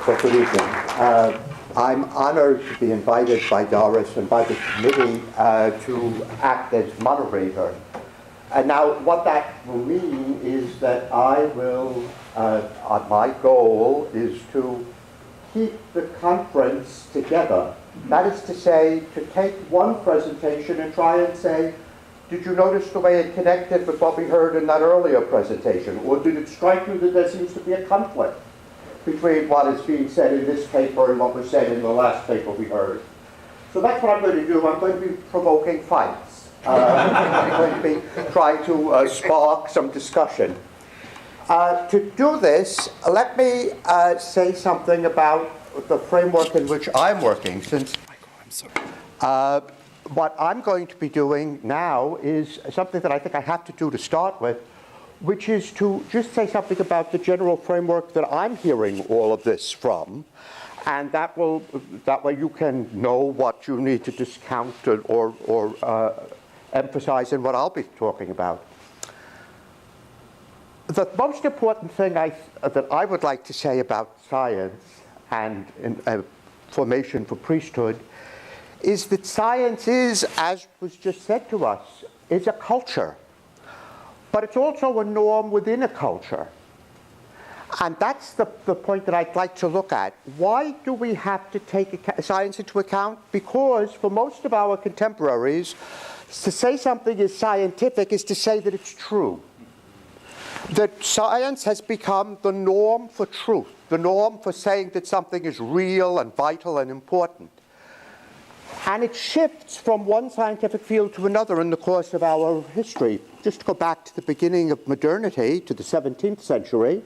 Well, good evening. I'm honored to be invited by Doris and by the committee to act as moderator. And now what that will mean is that I will, my goal is to keep the conference together. That is to say, to take one presentation and try and say, did you notice the way it connected with what we heard in that earlier presentation? Or did it strike you that there seems to be a conflict between what is being said in this paper and what was said in the last paper we heard? So that's what I'm going to do. I'm going to be provoking fights. I'm going to be trying to spark some discussion. To do this, let me say something about the framework in which I'm working, since what I'm going to be doing now is something that I think I have to do to start with, which is to just say something about the general framework that I'm hearing all of this from, and that way you can know what you need to discount or emphasize in what I'll be talking about. The most important thing that I would like to say about science and formation for priesthood is that science is, as was just said to us, is a culture. But it's also a norm within a culture. And that's the point that I'd like to look at. Why do we have to take science into account? Because for most of our contemporaries, to say something is scientific is to say that it's true. That science has become the norm for truth, the norm for saying that something is real and vital and important. And it shifts from one scientific field to another in the course of our history. Just to go back to the beginning of modernity, to the 17th century,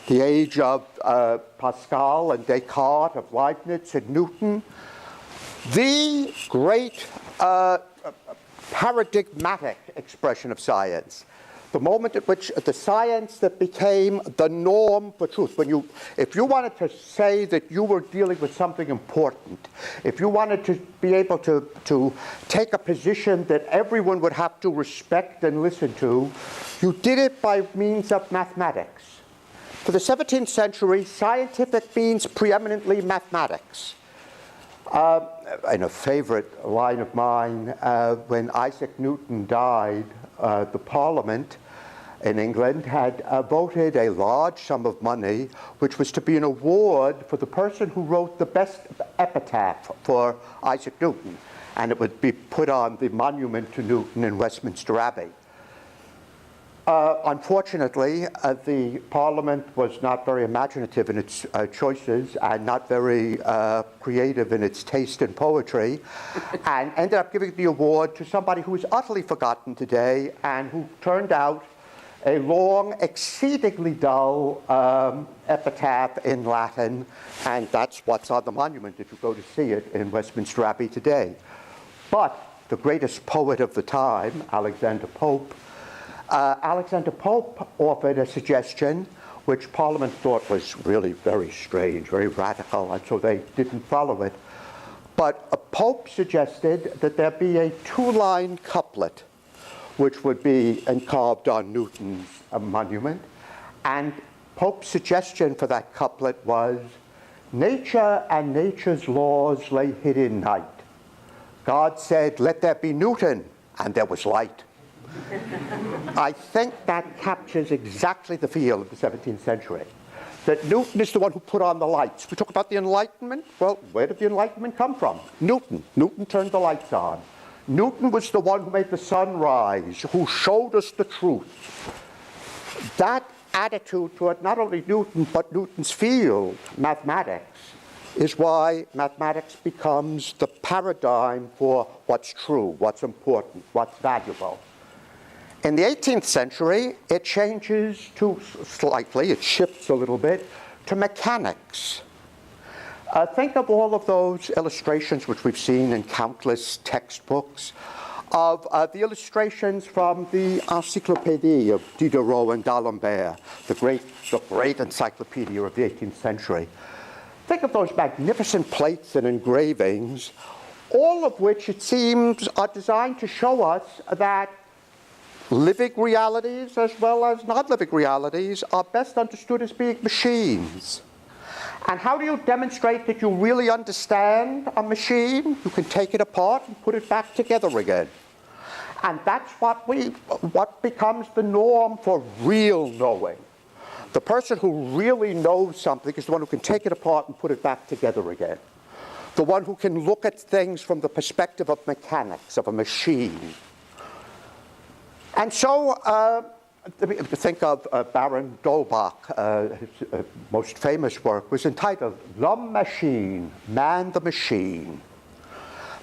the age of Pascal and Descartes, of Leibniz and Newton, the great paradigmatic expression of science, the moment at which the science that became the norm for truth. If you wanted to say that you were dealing with something important, if you wanted to be able to take a position that everyone would have to respect and listen to, you did it by means of mathematics. For the 17th century, scientific means preeminently mathematics. And a favorite line of mine, when Isaac Newton died, the Parliament in England had voted a large sum of money, which was to be an award for the person who wrote the best epitaph for Isaac Newton, and it would be put on the monument to Newton in Westminster Abbey. Unfortunately, the Parliament was not very imaginative in its choices and not very creative in its taste in poetry, and ended up giving the award to somebody who is utterly forgotten today and who turned out a long, exceedingly dull epitaph in Latin, and that's what's on the monument if you go to see it in Westminster Abbey today. But the greatest poet of the time, Alexander Pope, offered a suggestion which Parliament thought was really very strange, very radical, and so they didn't follow it. But Pope suggested that there be a two-line couplet which would be carved on Newton's monument. And Pope's suggestion for that couplet was, "Nature and nature's laws lay hid in night. God said, let there be Newton, and there was light." I think that captures exactly the feel of the 17th century. That Newton is the one who put on the lights. We talk about the Enlightenment. Well, where did the Enlightenment come from? Newton. Newton turned the lights on. Newton was the one who made the sun rise, who showed us the truth. That attitude toward not only Newton, but Newton's field, mathematics, is why mathematics becomes the paradigm for what's true, what's important, what's valuable. In the 18th century, it changes it shifts a little bit, to mechanics. Think of all of those illustrations which we've seen in countless textbooks of the illustrations from the Encyclopédie of Diderot and d'Alembert, the great encyclopedia of the 18th century. Think of those magnificent plates and engravings, all of which, it seems, are designed to show us that living realities as well as non-living realities are best understood as being machines. And how do you demonstrate that you really understand a machine? You can take it apart and put it back together again. And that's what becomes the norm for real knowing. The person who really knows something is the one who can take it apart and put it back together again. The one who can look at things from the perspective of mechanics, of a machine. And so, think of Baron d'Holbach. His most famous work was entitled "L'Homme Machine," Man the Machine.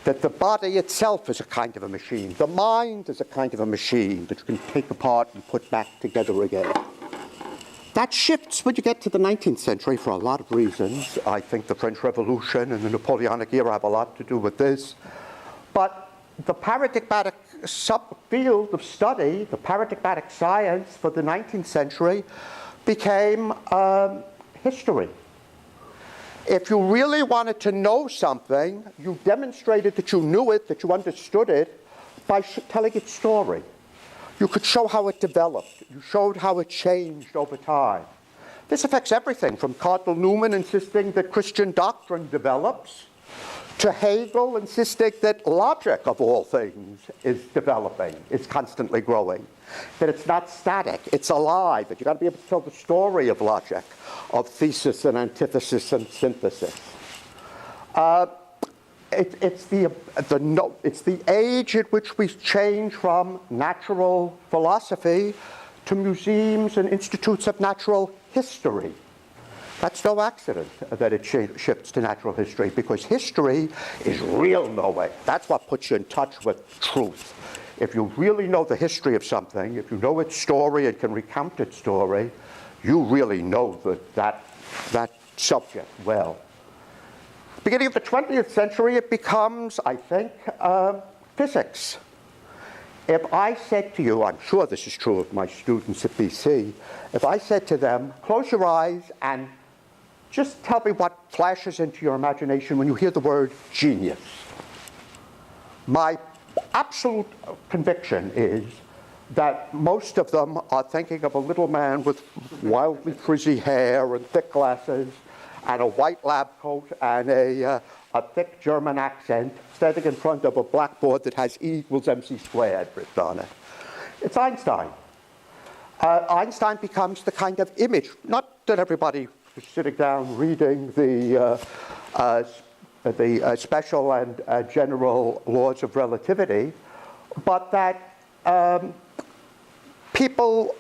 That the body itself is a kind of a machine. The mind is a kind of a machine that you can take apart and put back together again. That shifts when you get to the 19th century for a lot of reasons. I think the French Revolution and the Napoleonic era have a lot to do with this. But the paradigmatic subfield of study, the paradigmatic science for the 19th century, became history. If you really wanted to know something, you demonstrated that you knew it, that you understood it, by telling its story. You could show how it developed. You showed how it changed over time. This affects everything from Cardinal Newman insisting that Christian doctrine develops, to Hegel insisting that logic, of all things, is developing, is constantly growing, that it's not static, it's alive, that you've got to be able to tell the story of logic, of thesis and antithesis and synthesis. It's the age at which we change from natural philosophy to museums and institutes of natural history. That's no accident that it shifts to natural history, because history is real knowing. That's what puts you in touch with truth. If you really know the history of something, if you know its story and can recount its story, you really know that subject well. Beginning of the 20th century, it becomes, I think, physics. If I said to you, I'm sure this is true of my students at BC, if I said to them, close your eyes and just tell me what flashes into your imagination when you hear the word genius. My absolute conviction is that most of them are thinking of a little man with wildly frizzy hair and thick glasses and a white lab coat and a thick German accent standing in front of a blackboard that has E equals MC squared written on it. It's Einstein. Einstein becomes the kind of image, not that everybody was sitting down reading the special and general laws of relativity, but that people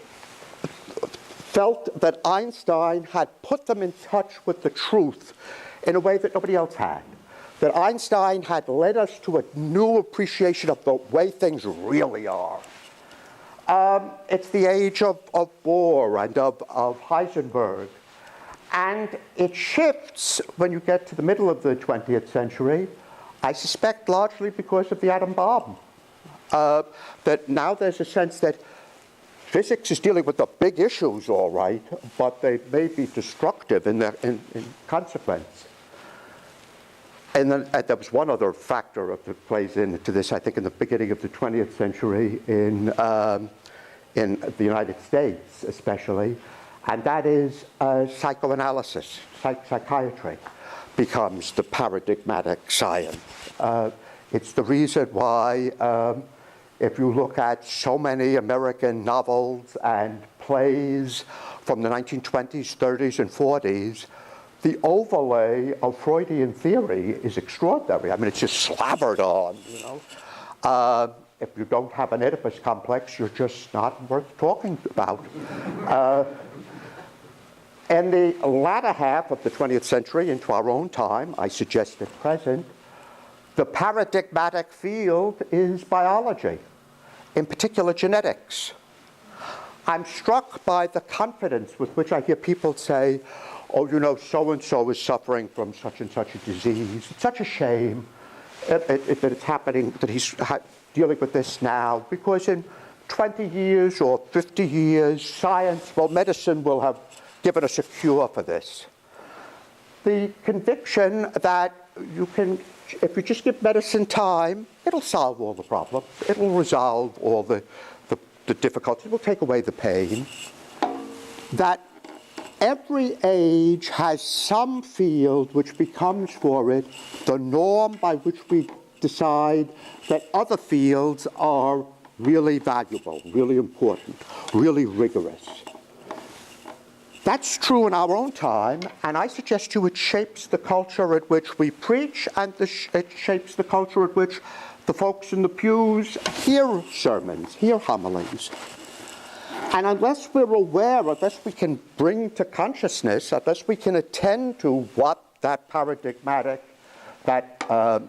felt that Einstein had put them in touch with the truth in a way that nobody else had. That Einstein had led us to a new appreciation of the way things really are. It's the age of Bohr and of Heisenberg. And it shifts when you get to the middle of the 20th century, I suspect largely because of the atom bomb. That now there's a sense that physics is dealing with the big issues, all right, but they may be destructive in consequence. And then there was one other factor that plays into this, I think, in the beginning of the 20th century in the United States especially, and that is psychoanalysis. Psychiatry becomes the paradigmatic science. It's the reason why if you look at so many American novels and plays from the 1920s, 30s, and 40s, the overlay of Freudian theory is extraordinary. I mean, it's just slabbered on, you know. If you don't have an Oedipus complex, you're just not worth talking about. In the latter half of the 20th century, into our own time, I suggest at present, the paradigmatic field is biology, in particular genetics. I'm struck by the confidence with which I hear people say, oh, you know, so-and-so is suffering from such and such a disease. It's such a shame that it's happening, that he's dealing with this now, because in 20 years or 50 years, science, well, medicine will have given us a cure for this. The conviction that you can, if you just give medicine time, it'll solve all the problems. It'll resolve all the difficulties. It will take away the pain. That every age has some field which becomes for it the norm by which we decide that other fields are really valuable, really important, really rigorous. That's true in our own time, and I suggest to you it shapes the culture at which we preach, and it shapes the culture at which the folks in the pews hear sermons, hear homilies. And unless we're aware, unless we can bring to consciousness, unless we can attend to what that paradigmatic, that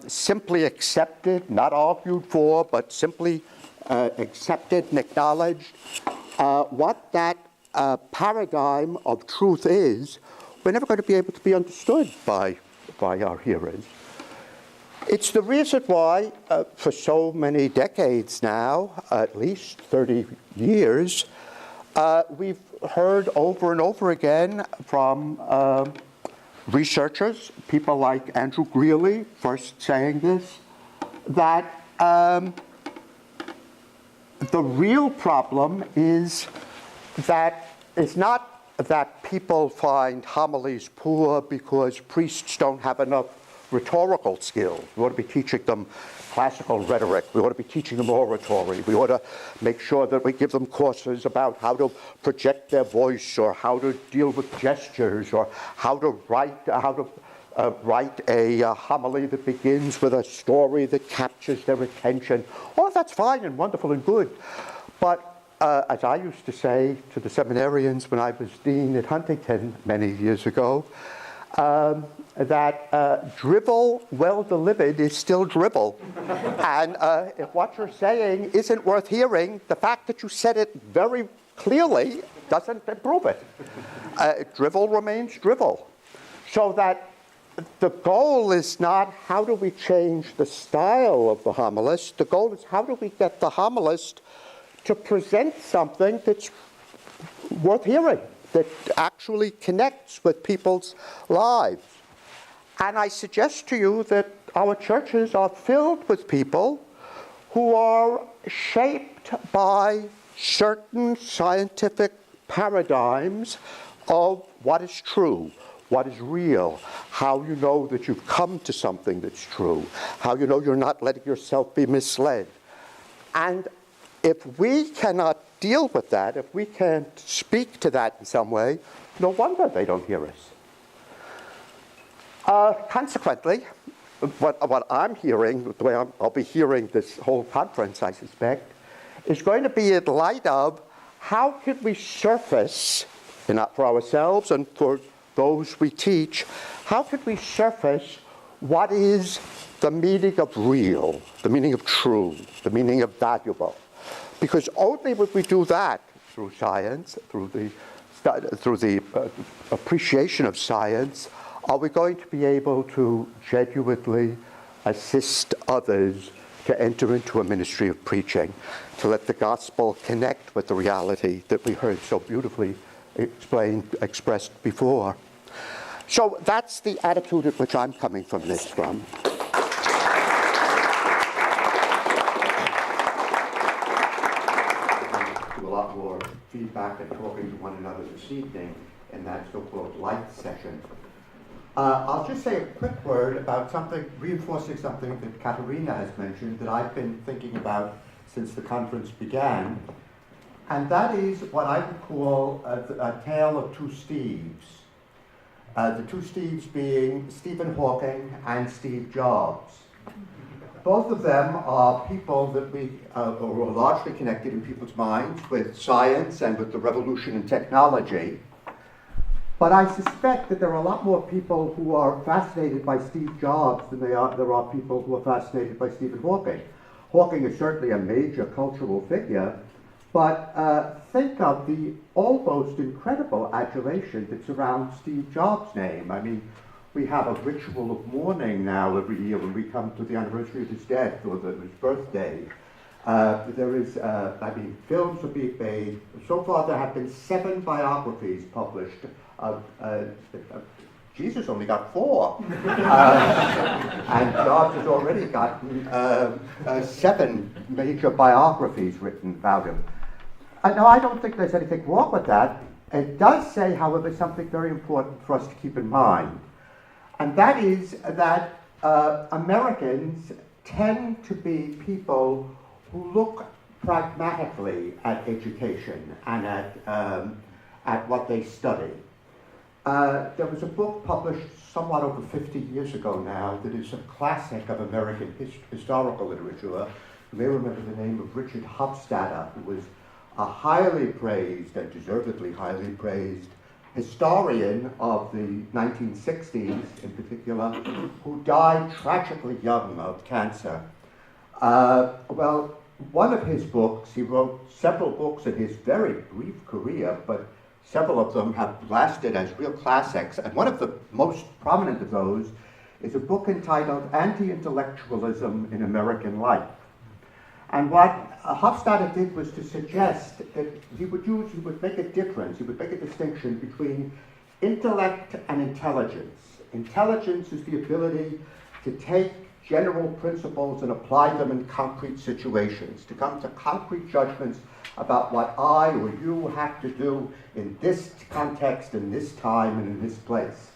simply accepted, not argued for, but simply accepted and acknowledged, what that paradigm of truth is, we're never going to be able to be understood by our hearers. It's the reason why, for so many decades now, at least 30 years, we've heard over and over again from researchers, people like Andrew Greeley, first saying this, that the real problem is not that people find homilies poor because priests don't have enough rhetorical skills. We ought to be teaching them classical rhetoric. We ought to be teaching them oratory. We ought to make sure that we give them courses about how to project their voice, or how to deal with gestures, or how to write a homily that begins with a story that captures their attention. All that's fine and wonderful and good. But as I used to say to the seminarians when I was dean at Huntington many years ago, that drivel well delivered is still drivel. And if what you're saying isn't worth hearing, the fact that you said it very clearly doesn't improve it. Drivel remains drivel. So that the goal is not how do we change the style of the homilist. The goal is how do we get the homilist to present something that's worth hearing, that actually connects with people's lives. And I suggest to you that our churches are filled with people who are shaped by certain scientific paradigms of what is true, what is real, how you know that you've come to something that's true, how you know you're not letting yourself be misled. And if we cannot deal with that, if we can't speak to that in some way, no wonder they don't hear us. Consequently, what I'm hearing, the way I'll be hearing this whole conference, I suspect, is going to be in light of how can we surface, not for ourselves and for those we teach, how could we surface what is the meaning of real, the meaning of true, the meaning of valuable. Because only when we do that through science, through the appreciation of science, are we going to be able to genuinely assist others to enter into a ministry of preaching, to let the gospel connect with the reality that we heard so beautifully expressed before. So that's the attitude at which I'm coming from this from. Do a lot more feedback and talking to one another this evening in that so-called light session. I'll just say a quick word about something, reinforcing something that Katerina has mentioned that I've been thinking about since the conference began, and that is what I would call a tale of two Steves. The two Steves being Stephen Hawking and Steve Jobs. Both of them are people that are largely connected in people's minds with science and with the revolution in technology. But I suspect that there are a lot more people who are fascinated by Steve Jobs than there are people who are fascinated by Stephen Hawking. Hawking is certainly a major cultural figure, but think of the almost incredible adulation that surrounds Steve Jobs' name. I mean, we have a ritual of mourning now every year when we come to the anniversary of his death or his birthday. There is, films are being made. So far there have been 7 biographies published. Jesus only got 4. And Jobs has already gotten 7 major biographies written about him. Now, I don't think there's anything wrong with that, It does say, however, something very important for us to keep in mind, and that is that Americans tend to be people who look pragmatically at education and at what they study. There was a book published somewhat over 50 years ago now that is a classic of American historical literature. You may remember the name of Richard Hofstadter, who was a highly praised and deservedly highly praised historian of the 1960s in particular, who died tragically young of cancer. Well, one of his books, he wrote several books in his very brief career, but several of them have lasted as real classics, and one of the most prominent of those is a book entitled Anti-Intellectualism in American Life. And what Hofstadter did was to suggest that he would make a difference, he would make a distinction between intellect and intelligence. Intelligence is the ability to take general principles and apply them in concrete situations, to come to concrete judgments about what I or you have to do in this context, in this time, and in this place.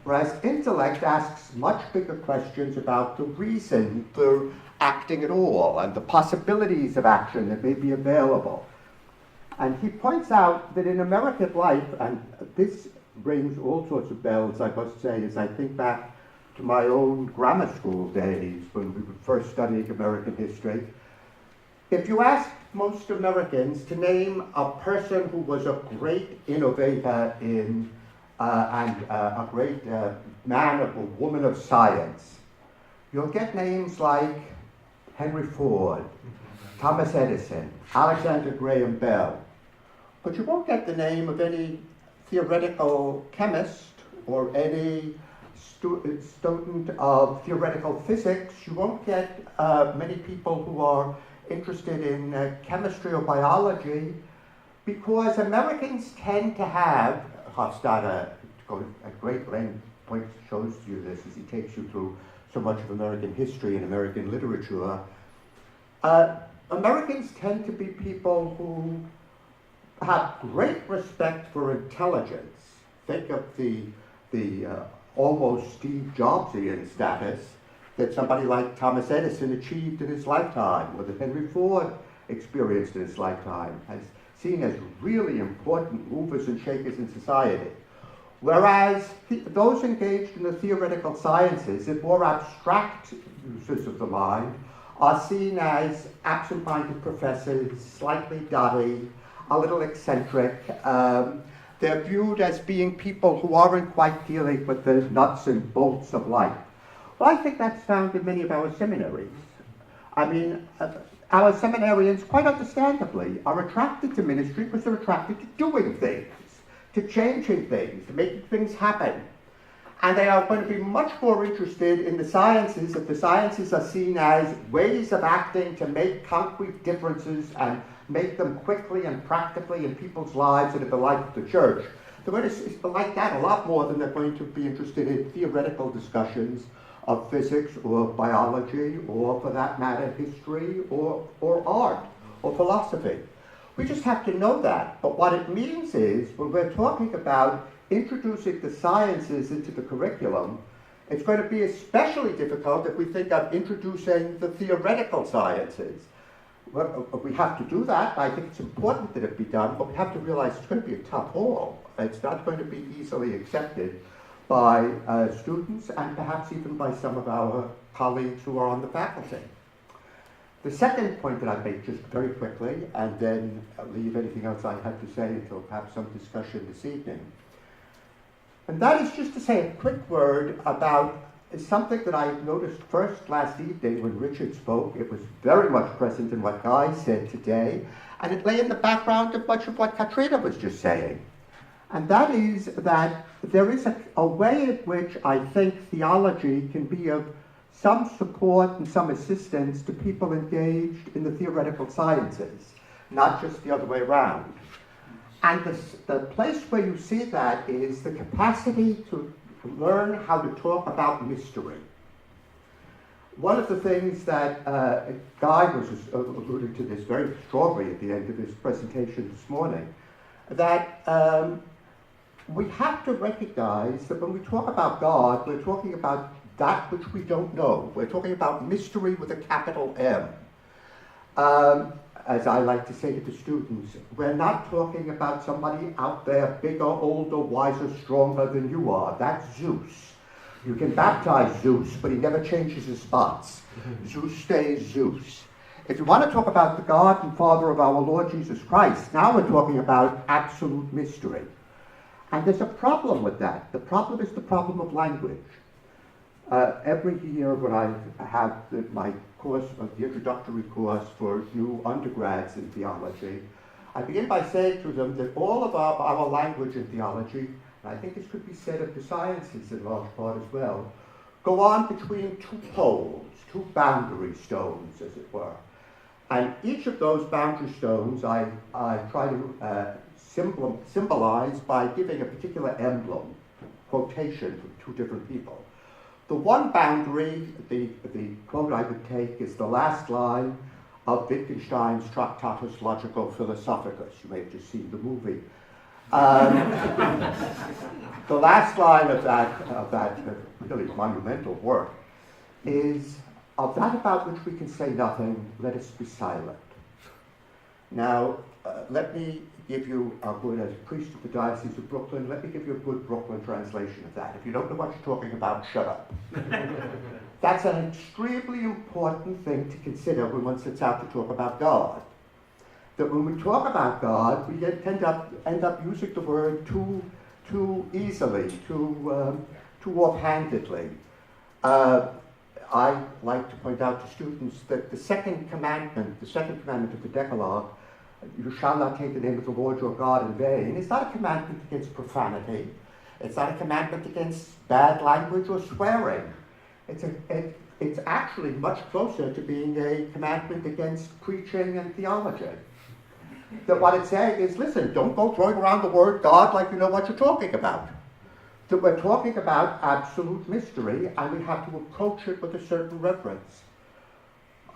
Whereas intellect asks much bigger questions about the reason for acting at all and the possibilities of action that may be available. And he points out that in American life, and this rings all sorts of bells, I must say, as I think back to my own grammar school days when we were first studying American history. If you ask most Americans to name a person who was a great innovator and a great man or woman of science, you'll get names like Henry Ford, Thomas Edison, Alexander Graham Bell, but you won't get the name of any theoretical chemist or any student of theoretical physics. You won't get many people who are interested in chemistry or biology, because Americans tend to have, Hofstadter goes at great length, shows you this as he takes you through so much of American history and American literature. Americans tend to be people who have great respect for intelligence. Think of the almost Steve Jobsian status that somebody like Thomas Edison achieved in his lifetime, or that Henry Ford experienced in his lifetime, as seen as really important movers and shakers in society. Whereas those engaged in the theoretical sciences and more abstract uses of the mind are seen as absent-minded professors, slightly dotty, a little eccentric. They're viewed as being people who aren't quite dealing with the nuts and bolts of life. Well, I think that's found in many of our seminaries. I mean, our seminarians, quite understandably, are attracted to ministry because they're attracted to doing things, to changing things, to making things happen. And they are going to be much more interested in the sciences if the sciences are seen as ways of acting to make concrete differences and make them quickly and practically in people's lives and in the life of the church. They're going to like that a lot more than they're going to be interested in theoretical discussions of physics or biology or, for that matter, history or art or philosophy. We just have to know that. But what it means is, when we're talking about introducing the sciences into the curriculum, it's going to be especially difficult if we think of introducing the theoretical sciences. Well, we have to do that. I think it's important that it be done, but we have to realize it's going to be a tough haul. It's not going to be easily accepted by students and perhaps even by some of our colleagues who are on the faculty. The second point that I make just very quickly, and then leave anything else I have to say until perhaps some discussion this evening, and that is just to say a quick word about something that I noticed first last evening when Richard spoke. It was very much present in what Guy said today, and it lay in the background of much of what Katrina was just saying. And that is that there is a way in which I think theology can be of some support and some assistance to people engaged in the theoretical sciences, not just the other way around. And the place where you see that is the capacity to learn how to talk about mystery. One of the things that Guy was alluding to this very strongly at the end of his presentation this morning, that we have to recognize that when we talk about God, we're talking about that which we don't know. We're talking about mystery with a capital M. As I like to say to the students, we're not talking about somebody out there bigger, older, wiser, stronger than you are. That's Zeus. You can baptize Zeus, but he never changes his spots. Zeus stays Zeus. If you want to talk about the God and Father of our Lord Jesus Christ, now we're talking about absolute mystery. And there's a problem with that. The problem is the problem of language. Every year when I have my course, the introductory course for new undergrads in theology, I begin by saying to them that all of our language in theology, and I think this could be said of the sciences in large part as well, go on between two poles, two boundary stones, as it were. And each of those boundary stones I try to symbolize by giving a particular emblem, quotation from two different people. The one boundary, the quote I would take is the last line of Wittgenstein's Tractatus Logico Philosophicus. You may have just seen the movie. The last line of that really monumental work is, of that about which we can say nothing, let us be silent. Now, let me give you a good, as priest of the Diocese of Brooklyn, let me give you a good Brooklyn translation of that. If you don't know what you're talking about, shut up. That's an extremely important thing to consider when one sets out to talk about God. That when we talk about God, we end up using the word too easily, too offhandedly. I like to point out to students that the second commandment of the Decalogue, you shall not take the name of the Lord your God in vain, is not a commandment against profanity. It's not a commandment against bad language or swearing. It's actually much closer to being a commandment against preaching and theology. That what it's saying is, listen, don't go throwing around the word God like you know what you're talking about. That we're talking about absolute mystery, and we have to approach it with a certain reverence.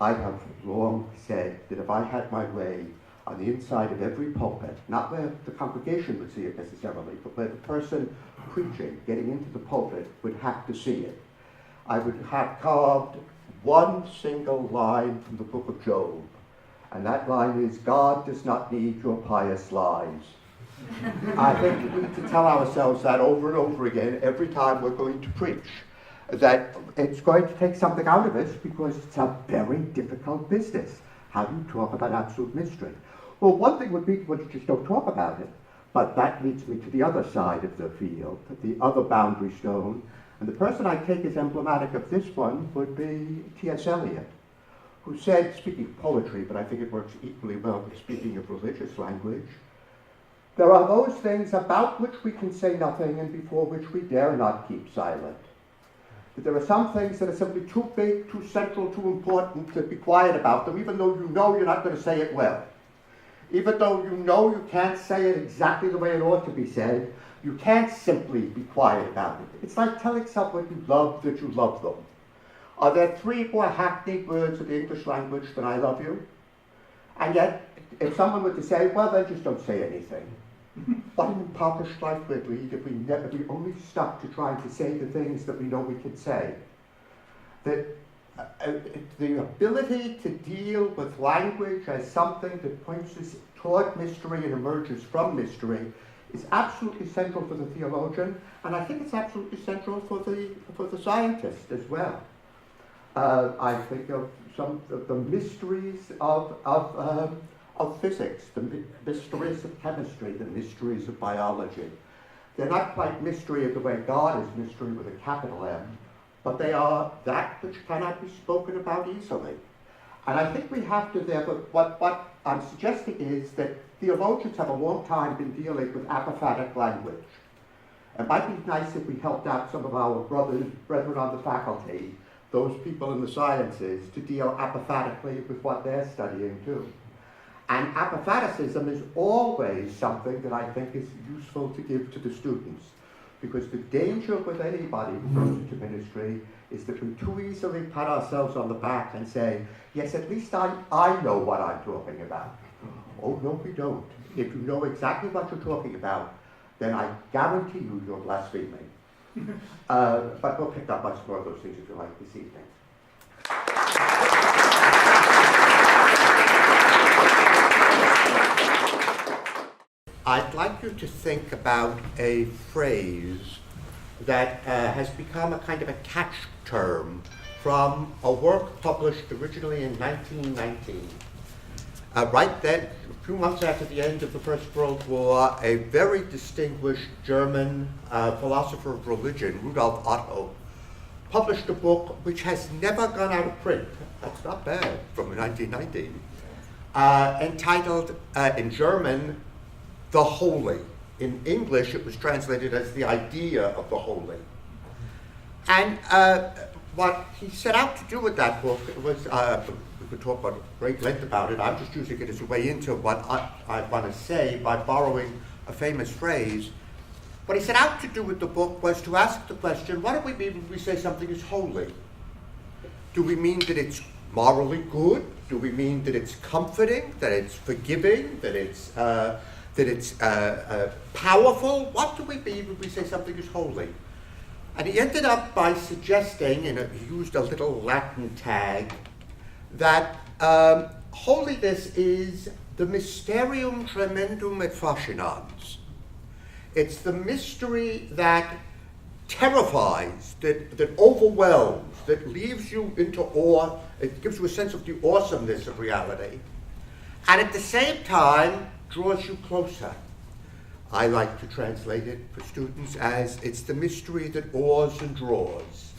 I have long said that if I had my way, on the inside of every pulpit, not where the congregation would see it necessarily, but where the person preaching, getting into the pulpit, would have to see it, I would have carved one single line from the book of Job. And that line is, God does not need your pious lies. I think we need to tell ourselves that over and over again every time we're going to preach. That it's going to take something out of us because it's a very difficult business. How do you talk about absolute mystery? Well, one thing would be to just don't talk about it. But that leads me to the other side of the field, the other boundary stone. And the person I take as emblematic of this one would be T.S. Eliot, who said, speaking of poetry, but I think it works equally well with speaking of religious language, there are those things about which we can say nothing and before which we dare not keep silent. That there are some things that are simply too big, too central, too important to be quiet about them, even though you know you're not going to say it well. Even though you know you can't say it exactly the way it ought to be said, you can't simply be quiet about it. It's like telling someone you love that you love them. Are there 3 more hackneyed words in the English language than I love you? And yet, if someone were to say, well, then just don't say anything. What an impoverished life we'd lead if we only stuck to trying to say the things that we know we can say. That the ability to deal with language as something that points us toward mystery and emerges from mystery is absolutely central for the theologian, and I think it's absolutely central for the scientist as well. I think of some of the mysteries of physics, the mysteries of chemistry, the mysteries of biology. They're not quite mystery of the way God is mystery with a capital M, but they are that which cannot be spoken about easily. And I think we have to therefore, what I'm suggesting is that theologians have a long time been dealing with apophatic language. It might be nice if we helped out some of our brethren on the faculty, those people in the sciences, to deal apophatically with what they're studying too. And apophaticism is always something that I think is useful to give to the students. Because the danger with anybody who goes into ministry is that we too easily pat ourselves on the back and say, yes, at least I know what I'm talking about. Oh, no, we don't. if you know exactly what you're talking about, then I guarantee you you're blaspheming. But we'll pick up much more of those things if you like this evening. I'd like you to think about a phrase that has become a kind of a catch term from a work published originally in 1919. Right then, a few months after the end of the First World War, a very distinguished German philosopher of religion, Rudolf Otto, published a book which has never gone out of print. That's not bad, from 1919, entitled, in German, The Holy. In English, it was translated as The Idea of the Holy. And what he set out to do with that book was, we could talk about great length about it. I'm just using it as a way into what I want to say by borrowing a famous phrase. What he set out to do with the book was to ask the question, what do we mean when we say something is holy? Do we mean that it's morally good? Do we mean that it's comforting, that it's forgiving, that it's powerful? What do we mean when we say something is holy? And he ended up by suggesting, and he used a little Latin tag, that holiness is the mysterium tremendum et fascinans. It's the mystery that terrifies, that overwhelms, that leaves you into awe. It gives you a sense of the awesomeness of reality. And at the same time, draws you closer. I like to translate it for students as it's the mystery that awes and draws.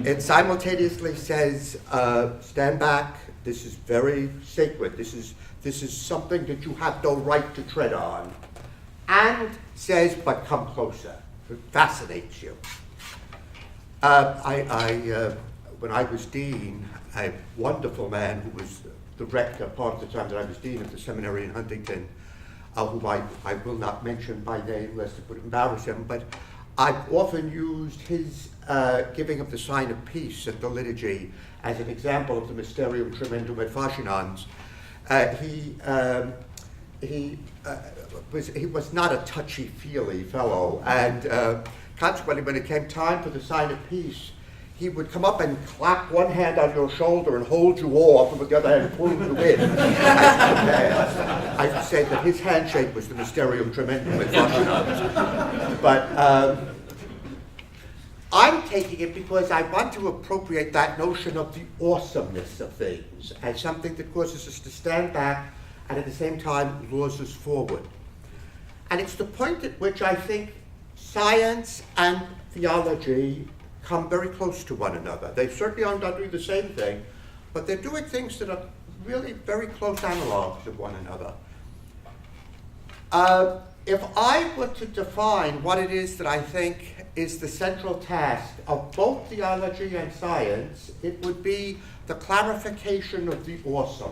It simultaneously says, stand back, this is very sacred, this is something that you have no right to tread on, and says, but come closer. It fascinates you. When I was dean, a wonderful man who was the rector part of the time that I was dean of the seminary in Huntington, who I will not mention by name lest it would embarrass him, but I've often used his giving of the sign of peace at the liturgy as an example of the mysterium tremendum et fascinans. He was not a touchy-feely fellow, and consequently, when it came time for the sign of peace, he would come up and clap one hand on your shoulder and hold you off, and with the other hand pull you in. I say that his handshake was the mysterium tremendum et fascinans. But I'm taking it because I want to appropriate that notion of the awesomeness of things as something that causes us to stand back and at the same time lures us forward. And it's the point at which I think science and theology come very close to one another. They certainly are not doing the same thing, but they're doing things that are really very close analogs of one another. If I were to define what it is that I think is the central task of both theology and science, it would be the clarification of the awesome.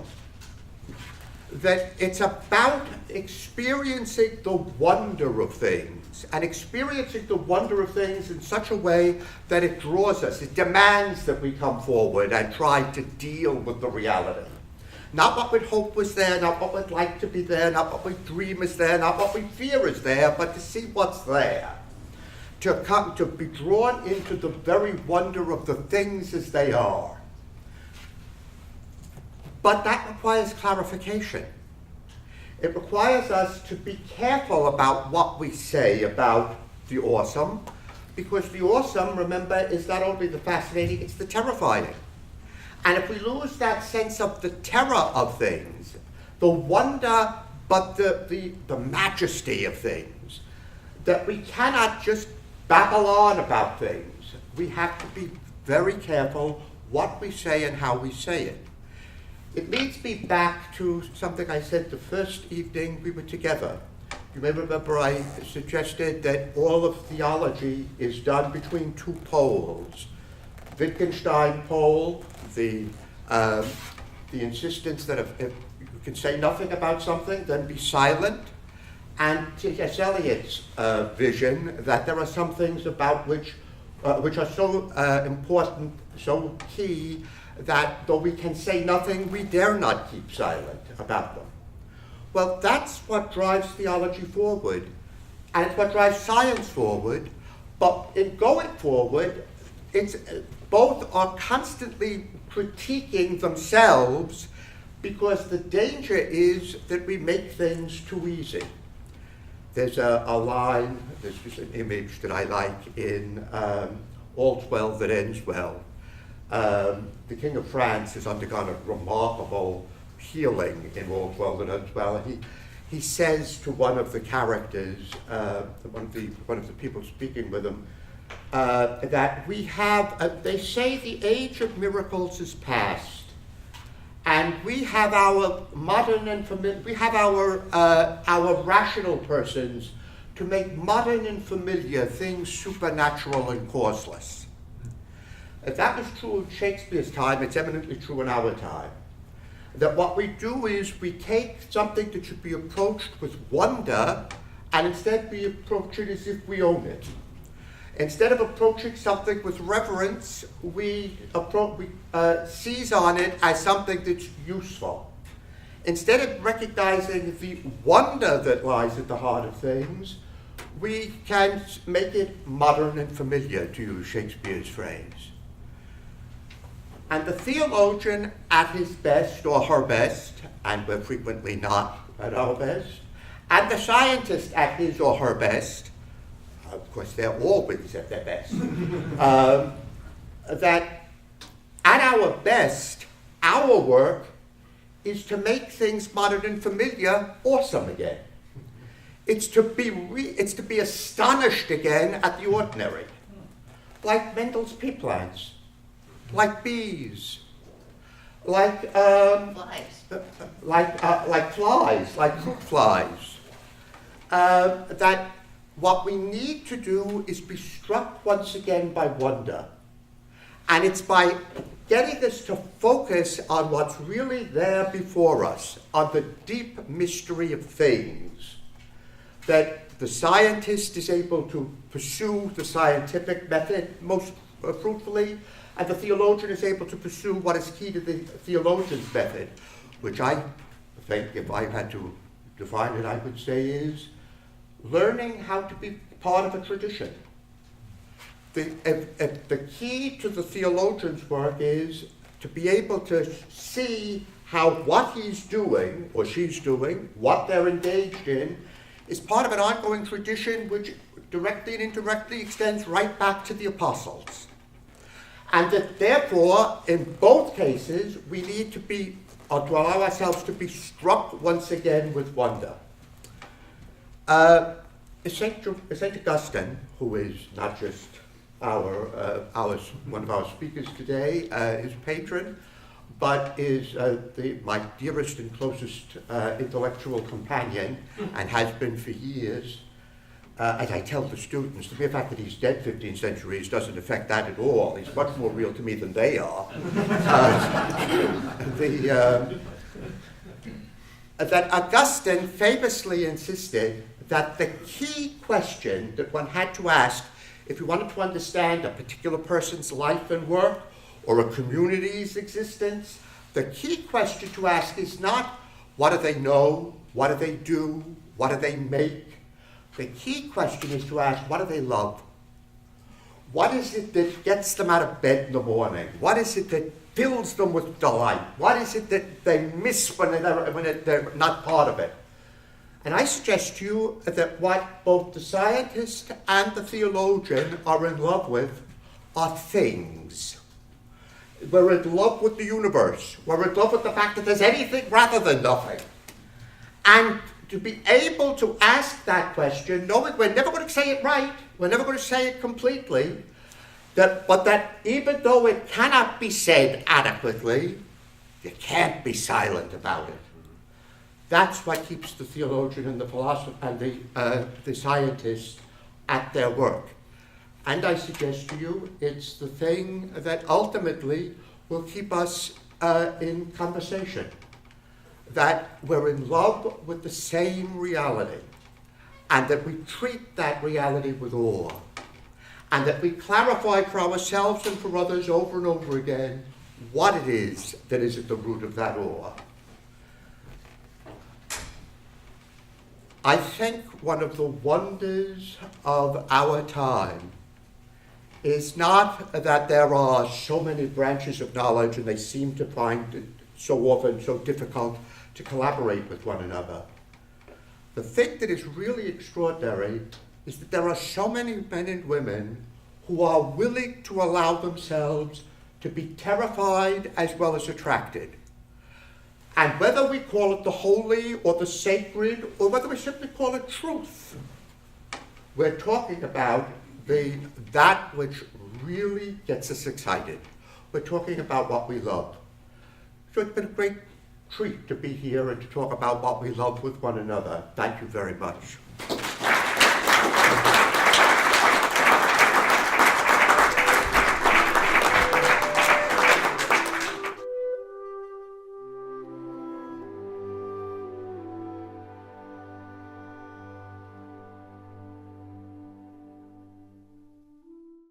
That it's about experiencing the wonder of things, and experiencing the wonder of things in such a way that it draws us, it demands that we come forward and try to deal with the reality. Not what we'd hope was there, not what we'd like to be there, not what we dream is there, not what we fear is there, but to see what's there. To be drawn into the very wonder of the things as they are. But that requires clarification. It requires us to be careful about what we say about the awesome, because the awesome, remember, is not only the fascinating, it's the terrifying. And if we lose that sense of the terror of things, the wonder, but the majesty of things, that we cannot just babble on about things. We have to be very careful what we say and how we say it. It leads me back to something I said the first evening we were together. You may remember I suggested that all of theology is done between two poles. Wittgenstein pole, the insistence that if you can say nothing about something, then be silent. And T.S. Eliot's vision that there are some things about which are so important, so key, that though we can say nothing, we dare not keep silent about them. Well, that's what drives theology forward, and it's what drives science forward. But in going forward, it's both are constantly critiquing themselves, because the danger is that we make things too easy. There's a line, there's just an image that I like in All's Well That Ends Well. The King of France has undergone a remarkable healing in All's Well That Ends Well. He says to one of the characters, one of the people speaking with him, that we have, they say the age of miracles is past, and we have our modern and we have our rational persons to make modern and familiar things supernatural and causeless. If that was true in Shakespeare's time, it's eminently true in our time. That what we do is we take something that should be approached with wonder, and instead we approach it as if we own it. Instead of approaching something with reverence, we seize on it as something that's useful. Instead of recognizing the wonder that lies at the heart of things, we can make it modern and familiar, to use Shakespeare's phrase. And the theologian at his best or her best, and we're frequently not at our best, and the scientist at his or her best, of course they're always at their best, that at our best, our work is to make things modern and familiar awesome again. It's to be astonished again at the ordinary, like Mendel's pea plants, like bees, like flies, like fruit flies. That what we need to do is be struck once again by wonder, and it's by getting us to focus on what's really there before us, on the deep mystery of things, that the scientist is able to pursue the scientific method most fruitfully, and the theologian is able to pursue what is key to the theologian's method, which I think, if I had to define it, I would say is learning how to be part of a tradition. The key to the theologian's work is to be able to see how what he's doing, or she's doing, what they're engaged in, is part of an ongoing tradition which directly and indirectly extends right back to the apostles. And that therefore, in both cases, we need to be, or to allow ourselves to be struck once again with wonder. St. Augustine, who is not just one of our speakers today, his patron, but is my dearest and closest intellectual companion, and has been for years. As I tell the students, the mere fact that he's dead 15 centuries doesn't affect that at all. He's much more real to me than they are. That Augustine famously insisted that the key question that one had to ask if you wanted to understand a particular person's life and work, or a community's existence, the key question to ask is not what do they know, what do they do, what do they make. The key question is to ask, what do they love? What is it that gets them out of bed in the morning? What is it that fills them with delight? What is it that they miss when they're not part of it? And I suggest to you that what both the scientist and the theologian are in love with are things. We're in love with the universe. We're in love with the fact that there's anything rather than nothing. And to be able to ask that question, knowing we're never going to say it right, we're never going to say it completely, but that even though it cannot be said adequately, you can't be silent about it. That's what keeps the theologian and the philosopher and the scientist at their work. And I suggest to you, it's the thing that ultimately will keep us in conversation. That we're in love with the same reality, and that we treat that reality with awe, and that we clarify for ourselves and for others over and over again what it is that is at the root of that awe. I think one of the wonders of our time is not that there are so many branches of knowledge and they seem to find it so often so difficult to collaborate with one another. The thing that is really extraordinary is that there are so many men and women who are willing to allow themselves to be terrified as well as attracted. And whether we call it the holy or the sacred, or whether we simply call it truth, we're talking about that which really gets us excited. We're talking about what we love. So it's been a great treat to be here and to talk about what we love with one another. Thank you very much.